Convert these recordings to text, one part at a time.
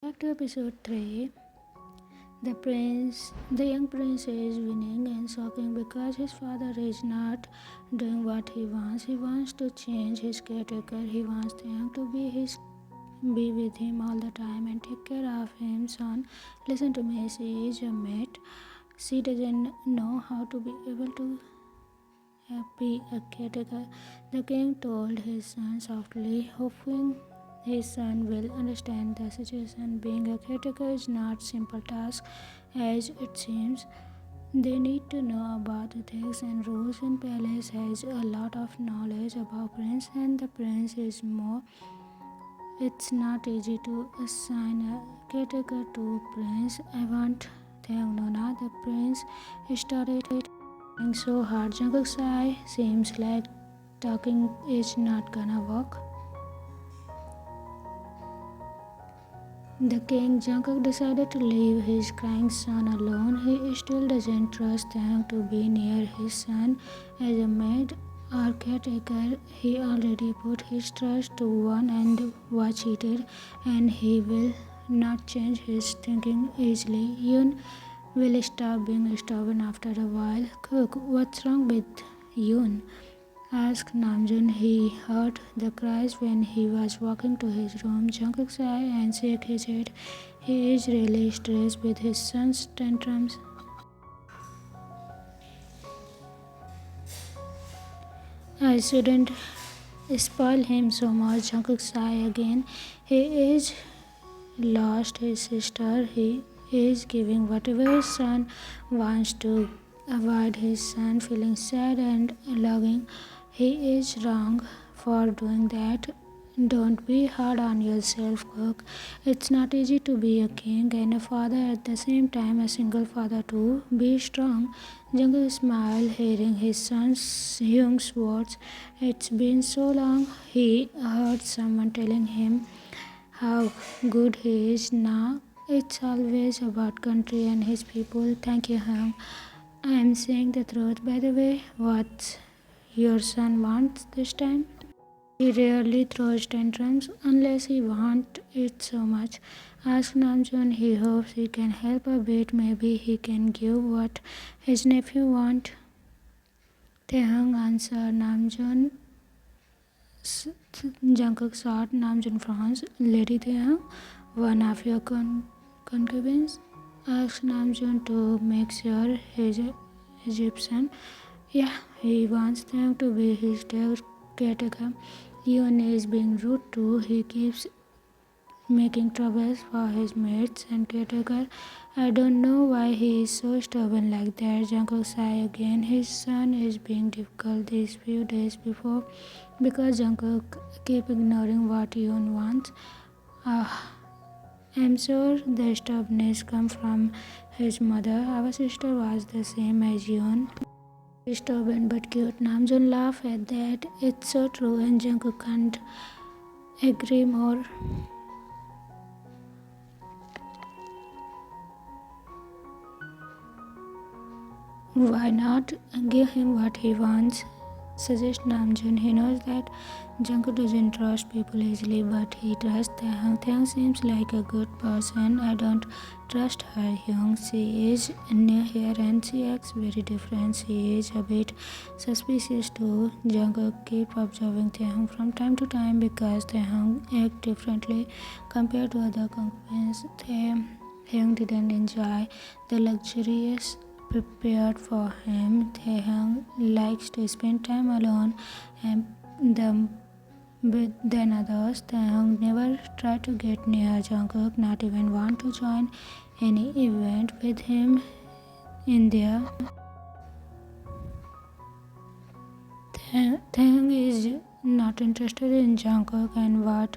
Back to episode 3. The young prince is winning and shocking because his father is not doing what he wants. He wants to change his caretaker. He wants Taekook to be with him all the time and take care of him. Son, listen to me. She is a mate. She doesn't know how to be able to be a caretaker. The king told his son softly, hoping his son will understand the situation. Being a caretaker is not simple task as it seems. They need to know about ethics and rules, and palace has a lot of knowledge about prince, and the prince is more. It's not easy to assign a caretaker to prince. I want thank Nona. The prince started trying so hard. Jungkook's eye seems like talking is not gonna work. The king Jungkook decided to leave his crying son alone. He still doesn't trust them to be near his son as a maid or caretaker. He already put his trust to one and was cheated, and he will not change his thinking easily. Yoon will stop being stubborn after a while. Cook, what's wrong with Yoon? Asked Namjoon. He heard the cries when he was walking to his room. Jungkook sighed and shook his head. He is really stressed with his son's tantrums. I shouldn't spoil him so much. Jungkook sighed again. He is lost his sister. He is giving whatever his son wants to avoid his son feeling sad and longing. He is wrong for doing that. Don't be hard on yourself, Cook. It's not easy to be a king and a father at the same time, a single father too. Be strong. Jungkook smiled, hearing his son Hyung's words. It's been so long. He heard someone telling him how good he is now. It's always about country and his people. Thank you, Hyung. I am saying the truth. By the way, what your son wants this time? He rarely throws tantrums unless he wants it so much. Ask Namjoon. He hopes he can help a bit. Maybe he can give what his nephew wants. Taehyung answered Namjoon. Jungkook sought Namjoon France. Lady Taehyung, one of your concubines? Asked Namjoon to make sure he's Egyptian. Yeah, he wants them to be his caretaker. Yoon is being rude too. He keeps making troubles for his mates and caretaker. I don't know why he is so stubborn like that. Jungkook sighed again. His son is being difficult these few days before because Jungkook keep ignoring what Yoon wants. I'm sure the stubbornness comes from his mother. Our sister was the same as Yoon. Stubborn but cute. Namjoon laughed at that. It's so true, and Jungkook can't agree more. Why not give him what he wants? Suggest Namjoon. He knows that Jungkook doesn't trust people easily, but he trusts Taehyung. Taehyung seems like a good person. I don't trust her. Hyung. She is new here and she acts very different. She is a bit suspicious too. Jungkook keep observing Taehyung from time to time because Taehyung act differently compared to other concubines. Taehyung didn't enjoy the luxurious prepared for him. Taehyung likes to spend time alone and than others. Taehyung never tried to get near Jungkook, not even want to join any event with him in there. Taehyung is not interested in Jungkook and what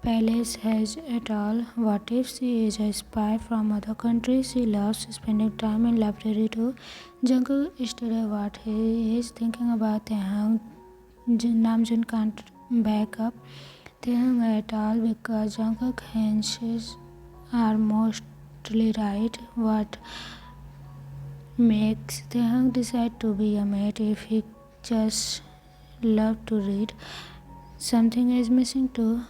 Palace has at all. What if she is a spy from other countries? She loves spending time in library too. Jungkook studied what he is thinking about Taehyung. Namjoon can't back up Taehyung at all because Jungkook hunches are mostly right. What makes Taehyung decide to be a mate if he just loved to read? Something is missing too.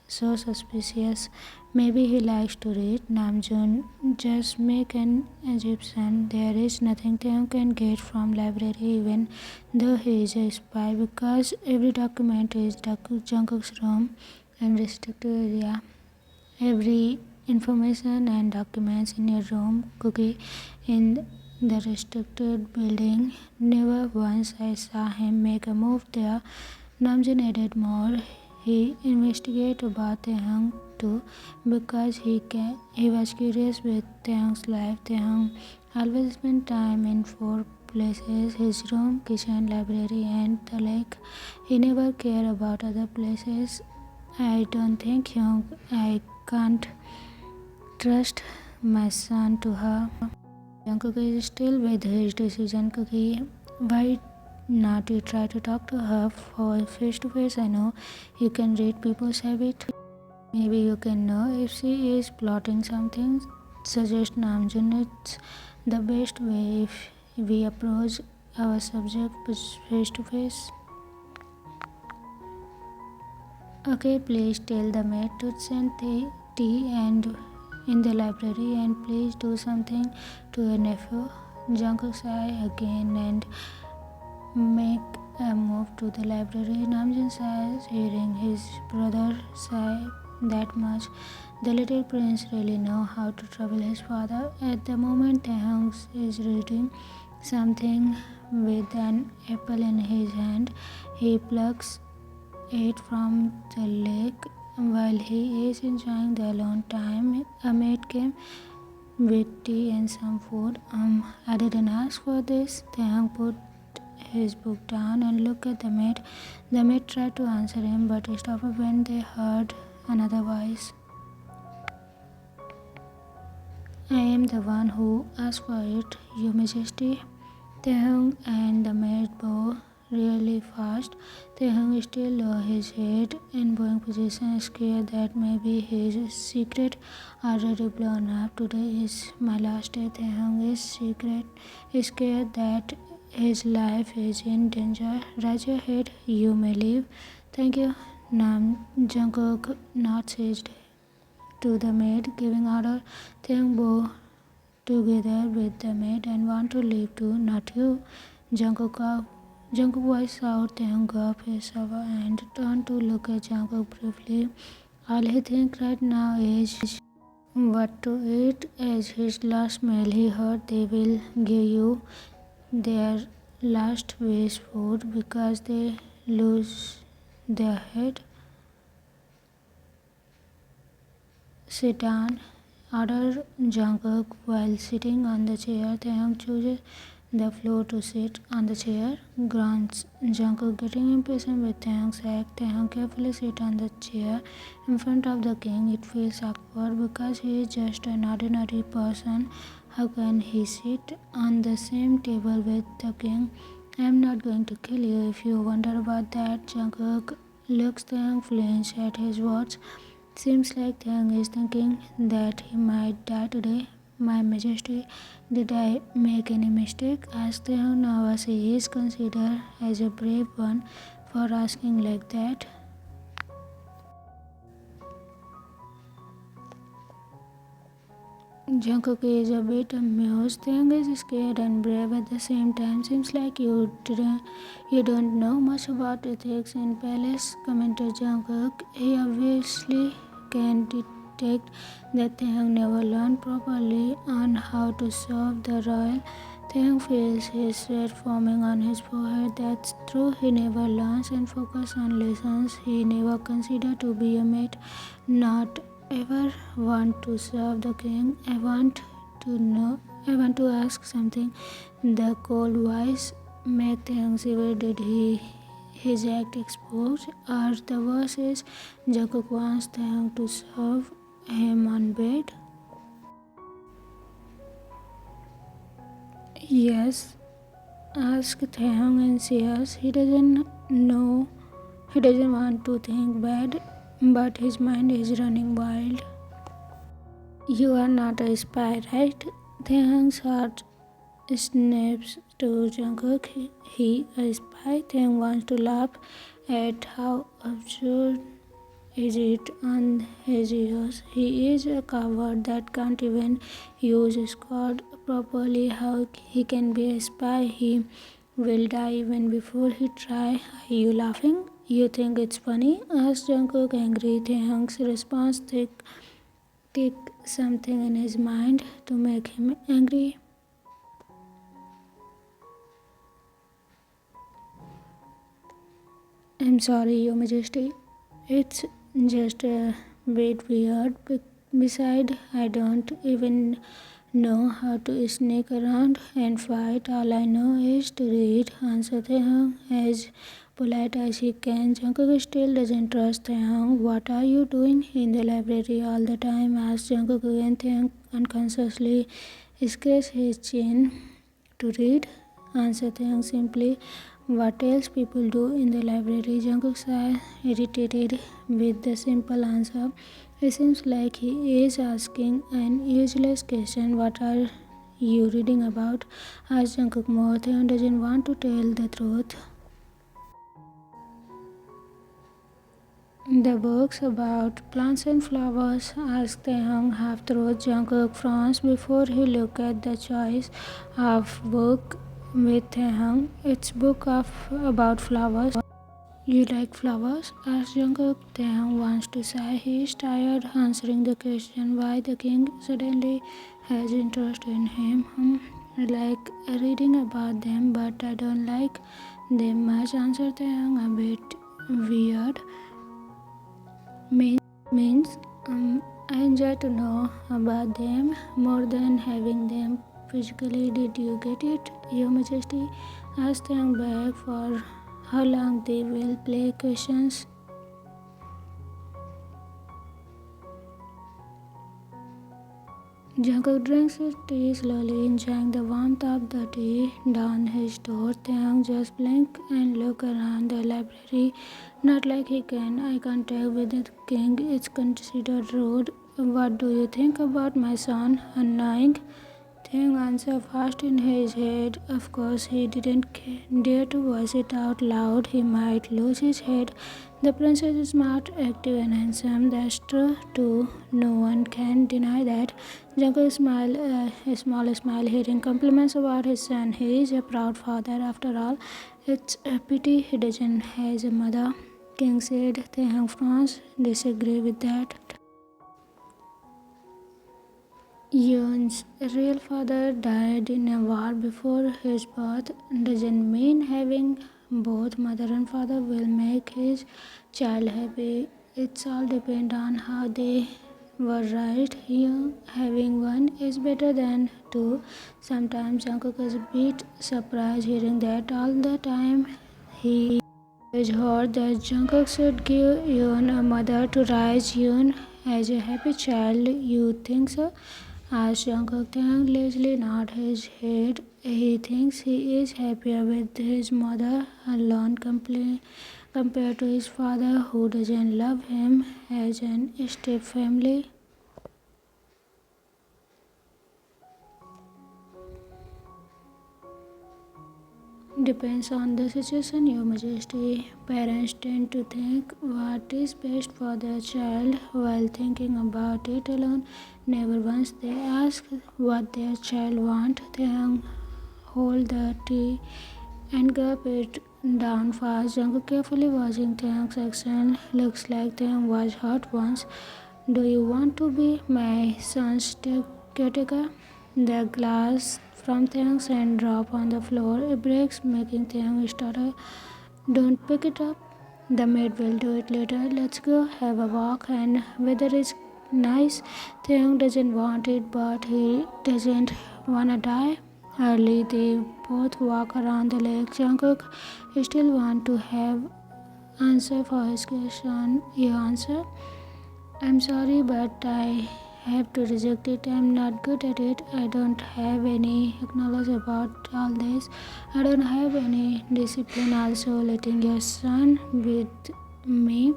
so suspicious. Maybe he likes to read. Namjoon, just make an Egyptian. There is nothing Taehyung can get from library even though he is a spy because every document is Jungkook's room and restricted area. Every information and documents in your room, Cookie, in the restricted building. Never once I saw him make a move there. Namjoon added more. He investigated about Taehyung too because he was curious with Taehyung's life. Taehyung always spent time in four places: his room, kitchen, library, and the lake. He never cared about other places. I don't think Hyung. I can't trust my son to her. Jungkook is still with his decision. Cookie, why not you try to talk to her for face to face? I know you can read people's habit. Maybe you can know if she is plotting something. Suggest Namjoon. It's the best way if we approach our subject face to face. Okay, please tell the maid to send the tea and in the library and please do something to your nephew. Jungkook sighed again and make a move to the library. Namjoon sighs, hearing his brother sigh that much. The little prince really know how to trouble his father. At the moment, Taehyung is reading something with an apple in his hand. He plucks it from the lake. While he is enjoying the alone time, a maid came with tea and some food. I didn't ask for this. Taehyung put his book down and looked at the maid. The maid tried to answer him but stopped when they heard another voice. I am the one who asked for it, Your Majesty. Taehyung and the maid bow really fast. Taehyung still lower his head in bowing position, scared that maybe his secret already blown up. Today is my last day. Taehyung is scared that his life is in danger. Raise your head, you may leave. Thank you. Jungkook nods his to the maid, giving order. Taehyung bow together with the maid and want to leave too. Not you. Jungkook voice out. Taehyung got his shower and turned to look at Jungkook briefly. All he thinks right now is what to eat. As his last meal, he heard they will give you their last wish food because they lose their head. Sit down, ordered Jungkook while sitting on the chair. Taehyung chooses the floor to sit on the chair. Grunts. Jungkook getting impatient with Taehyung's act. Taehyung carefully sits on the chair in front of the king. It feels awkward because he is just an ordinary person. How can he sit on the same table with the king? I am not going to kill you if you wonder about that. Jungkook looks Taehyung flinch at his words. Seems like Taehyung is thinking that he might die today. My Majesty, did I make any mistake? Asked Taehyung nervous. He is considered as a brave one for asking like that. Jungkook is a bit amused. Taehyung is scared and brave at the same time. Seems like you don't know much about ethics in palace, commented Jungkook. He obviously can detect that Taehyung never learned properly on how to serve the royal. Taehyung feels his sweat forming on his forehead. That's true. He never learns and focuses on lessons. He never considered to be a mate. Not ever want to serve the king. I want to ask something. The cold voice make Taehyung shiver. Did his act exposed? Or the worst is Jungkook wants Taehyung to serve him on bed? Yes, asked Taehyung and says he doesn't know. He doesn't want to think bad, but his mind is running wild. You are not a spy, right? Taehyung's heart snaps to Jungkook. He a spy? Taehyung wants to laugh at how absurd is it on his ears? He is a coward that can't even use his sword properly. How he can be a spy? He will die even before he try. Are you laughing? You think it's funny? Asked Jungkook angry. Taehyung's response take something in his mind to make him angry. I'm sorry, Your Majesty. It's just a bit weird. Besides, I don't even know how to sneak around and fight. All I know is to read, answered Taehyung as polite as he can. Jungkook still doesn't trust Taehyung. What are you doing in the library all the time? Asked Jungkook again. Taehyung unconsciously scratched his chin. To read, answered Taehyung simply. What else people do in the library? Jungkook sighed, irritated with the simple answer. It seems like he is asking an useless question. What are you reading about? Asked Jungkook more. Taehyung doesn't want to tell the truth. The books about plants and flowers, asked Taehyung half-through. Jungkook frowns before he looked at the choice of book with Taehyung. It's book of about flowers. You like flowers? Asked Jungkook. Taehyung wants to say he is tired answering the question why the king suddenly has interest in him. I like reading about them, but I don't like them much, answered Taehyung, a bit weird. Means I enjoy to know about them more than having them physically. Did you get it, Your Majesty? Asked them back for how long they will play questions. Jungkook drinks his tea slowly, enjoying the warmth of the tea down his throat. Taehyung just blink and look around the library, not like he can eye contact with the king. It's considered rude. What do you think about my son? Annoying? Taehyung answered fast in his head. Of course, he didn't dare to voice it out loud. He might lose his head. The princess is smart, active, and handsome. That's true, too. No one can deny that. Jungkook smiled, a small smile, hearing compliments about his son. He is a proud father, after all. It's a pity he doesn't have a mother. King said. Taehyung frowns. Disagree with that. Yoon's real father died in a war before his birth. Doesn't mean having both mother and father will make his child happy. It's all depend on how they were raised. You having one is better than two. Sometimes Jungkook is a bit surprised hearing that. All the time he has heard that Jungkook should give Yoon a mother to raise Yoon as a happy child. You think so? Asked Jungkook. Taehyung lazily nodded his head. He thinks he is happier with his mother alone compared to his father, who doesn't love him as an step family. Depends on the situation, Your Majesty. Parents tend to think what is best for their child while thinking about it alone. Never once they ask what their child wants. They hold the tea and gulp it down fast. Jungkook carefully watching Taehyung's action. Looks like Taehyung was hurt once. Do you want to be my son's caretaker? The glass from Taehyung's hand dropped on the floor. It breaks, making Taehyung stutter. Don't pick it up. The maid will do it later. Let's go have a walk, and weather is nice. Taehyung doesn't want it, but he doesn't wanna die. Early, they both walk around the lake. Jungkook still want to have answer for his question. You answer. I'm sorry, but I have to reject it. I'm not good at it. I don't have any knowledge about all this. I don't have any discipline. Also, letting your son with me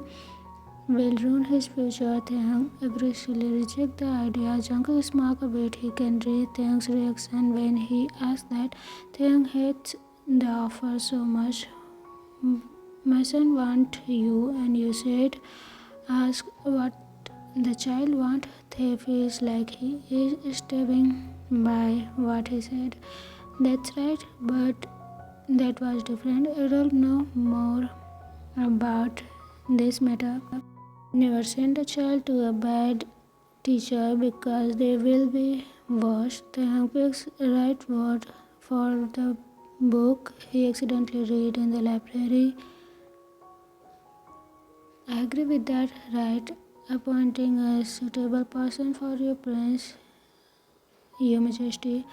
will ruin his future. Taehyung aggressively reject the idea. Jungkook smirks a bit. He can read Taehyung's reaction when he asks that. Taehyung hates the offer so much. My son want you, and you said asks what the child wants. He feels like he is stabbing by what he said. That's right, but that was different. I don't know more about this matter. Never send a child to a bad teacher because they will be worse. Taekook picks right word for the book he accidentally read in the library. I agree with that, right? Appointing a suitable person for your prince, your majesty.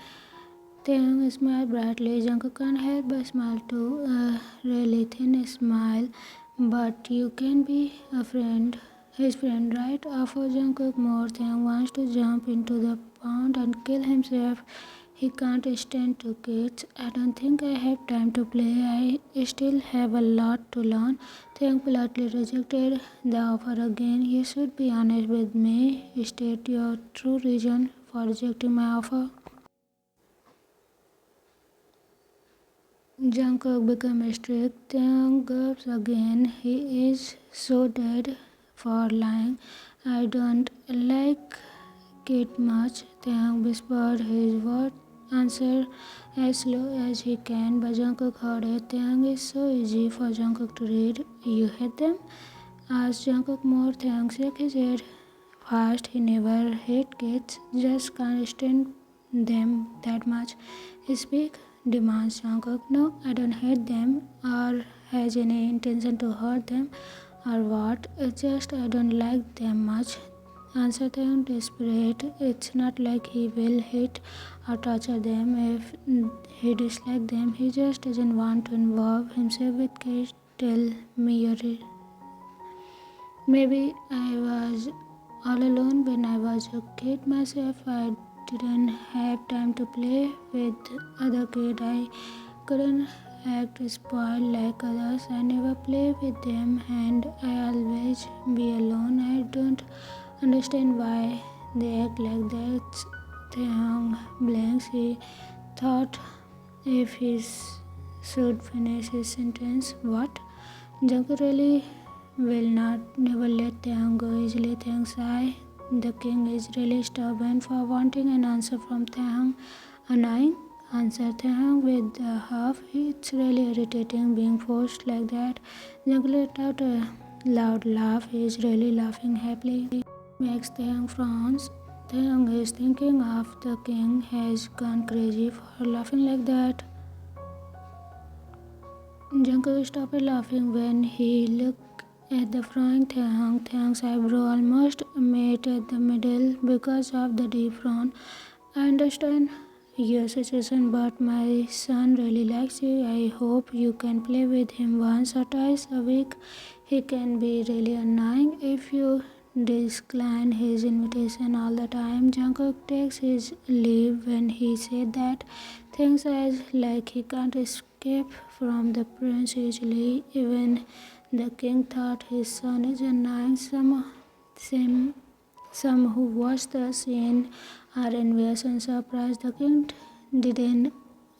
Taekook smiled brightly. Jungkook can't help but smile too. A really thin smile. But you can be a friend, his friend, right? Offer Jungkook more. Taekook wants to jump into the pond and kill himself. He can't stand two kids. I don't think I have time to play. I still have a lot to learn. Taekook politely rejected the offer again. You should be honest with me. State your true reason for rejecting my offer. Jungkook becomes strict. Taekook gulps again. He is so dead for lying. I don't like it much. Taekook whispered his word answer as slow as he can, but Jungkook heard it. Taekook is so easy for Jungkook to read. You hate them? Asked Jungkook more. Taekook shook his head fast. He never hate kids, just can't stand them that much. Speak, demands Jungkook. No, I don't hate them or has any intention to hurt them or what. It's just I don't like them much. Answered Taekook desperate. It's not like he will hit or torture them if he dislikes them. He just doesn't want to involve himself with kids. Tell me your Maybe I was all alone when I was a kid myself. I didn't have time to play with other kids. I couldn't act spoiled like others. I never play with them and I always be alone. I don't understand why they act like that. Taehyung blanks. He thought if he should finish his sentence. What? Jungkook really will not never let Taehyung go easily. Taehyung sighed. The king is really stubborn for wanting an answer from Taehyung. Annoying, answered Taehyung with a huff. It's really irritating being forced like that. Jungkook let out a loud laugh. He is really laughing happily. Makes Taehyung frowns. Taehyung is thinking of the king has gone crazy for laughing like that. Jungkook stopped laughing when he looked at the frowning Taehyung. Taehyung's eyebrow almost met at the middle because of the deep frown. I understand your situation, but my son really likes you. I hope you can play with him once or twice a week. He can be really annoying if you decline his invitation all the time. Jungkook takes his leave when he said that. Things as like he can't escape from the prince easily. Even the king thought his son is annoying. Some who watched the scene are envious and surprised. The king didn't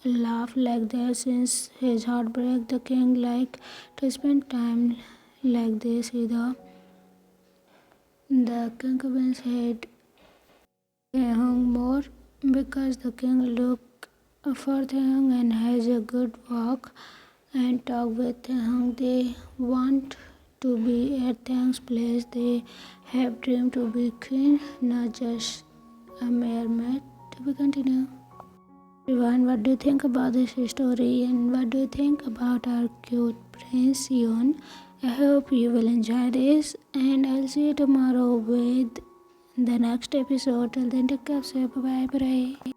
laugh like that since his heartbreak. The king liked to spend time like this either. The concubines hate Taehyung more because the king looked for Taehyung and has a good walk and talk with Taehyung. They want to be at Taehyung's place. They have dreamed to be queen, not just a mere maid. To be continued. Everyone, what do you think about this story and what do you think about our cute Prince Yoon? I hope you will enjoy this and I'll see you tomorrow with the next episode. Till then, take care of yourself. Bye bye.